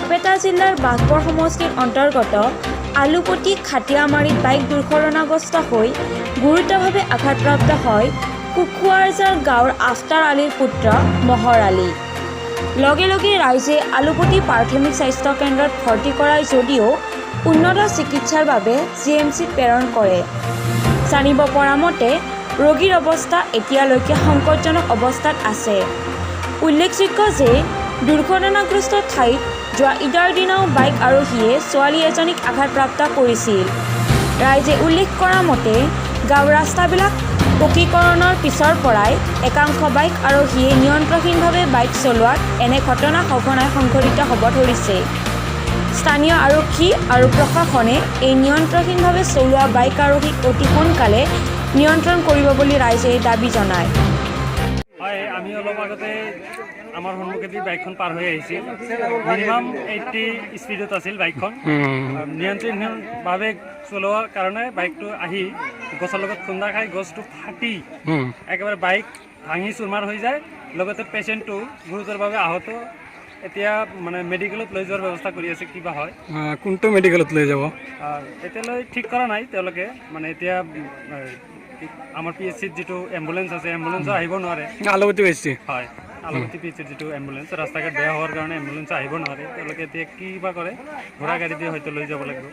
বৰপেটা জিলাৰ বাঘবৰ সমষ্টিৰ অন্তৰ্গত আলুপটি খাটিয়ামাৰীত বাইক দুৰ্ঘটনাগ্ৰস্ত হৈ গুৰুতৰভাৱে আঘাতপ্ৰাপ্ত হয় কুকুৱাৰজাৰ গাঁৱৰ আফতাৰ আলীৰ পুত্ৰ মহৰ আলী। লগে লগে ৰাইজে আলুপটি প্ৰাথমিক স্বাস্থ্য কেন্দ্ৰত ভৰ্তি কৰায় যদিও উন্নত চিকিৎসাৰ বাবে GMCত প্ৰেৰণ কৰে। জানিব পৰা মতে ৰোগীৰ অৱস্থা এতিয়ালৈকে সংকটজনক অৱস্থাত আছে। উল্লেখযোগ্য যে দুৰ্ঘটনাগ্ৰস্ত ঠাইত যোৱা ঈদৰ দিনাও বাইক আৰোহীয়ে ছোৱালী এজনীক আঘাতপ্ৰাপ্ত কৰিছিল। ৰাইজে উল্লেখ কৰা মতে গাঁৱৰ ৰাস্তাবিলাক পকীকৰণৰ পিছৰ পৰাই একাংশ বাইক আৰোহীয়ে নিয়ন্ত্ৰণহীনভাৱে বাইক চলোৱাত এনে ঘটনা সঘনাই সংঘটিত হ'ব ধৰিছে। স্থানীয় আৰক্ষী আৰু প্ৰশাসনে এই নিয়ন্ত্ৰণহীনভাৱে চলোৱা বাইক আৰোহীক অতি সোনকালে নিয়ন্ত্ৰণ কৰিব বুলি ৰাইজে দাবী জনায়। হয়, আমি অলপ আগতে আমাৰ সন্মুখেদি বাইকখন পাৰ হৈ আহিছিল। মিনিমাম 80 স্পীডত আছিল বাইকখন। নিয়ন্ত্ৰণহীনভাৱে চলোৱাৰ কাৰণে বাইকটো আহি গছৰ লগত খুন্দা খাই গছটো ফাটি একেবাৰে বাইক ভাঙি চুৰমাৰ হৈ যায়। লগতে পেচেণ্টটো গুৰুতৰভাৱে আহত। এতিয়া মানে মেডিকেলত লৈ যোৱাৰ ব্যৱস্থা কৰি আছে, কিবা হয়। কোনটো মেডিকেলত লৈ যাব? এতিয়ালৈ ঠিক কৰা নাই তেওঁলোকে। মানে এতিয়া আমাৰ PHCত যিটো এম্বুলেঞ্চ আছে, এম্বুলেঞ্চো আহিব নোৱাৰে। আলুপটি বেছি হয়, আলুপটি PHCত যিটো এম্বুলেঞ্চ, ৰাস্তা ঘাট বেয়া হোৱাৰ কাৰণে এম্বুলেঞ্চ আহিব নোৱাৰে। তেওঁলোকে এতিয়া কি বা কৰে, ঘোঁৰা গাড়ী দিয়ে হয়তো লৈ যাব লাগিব।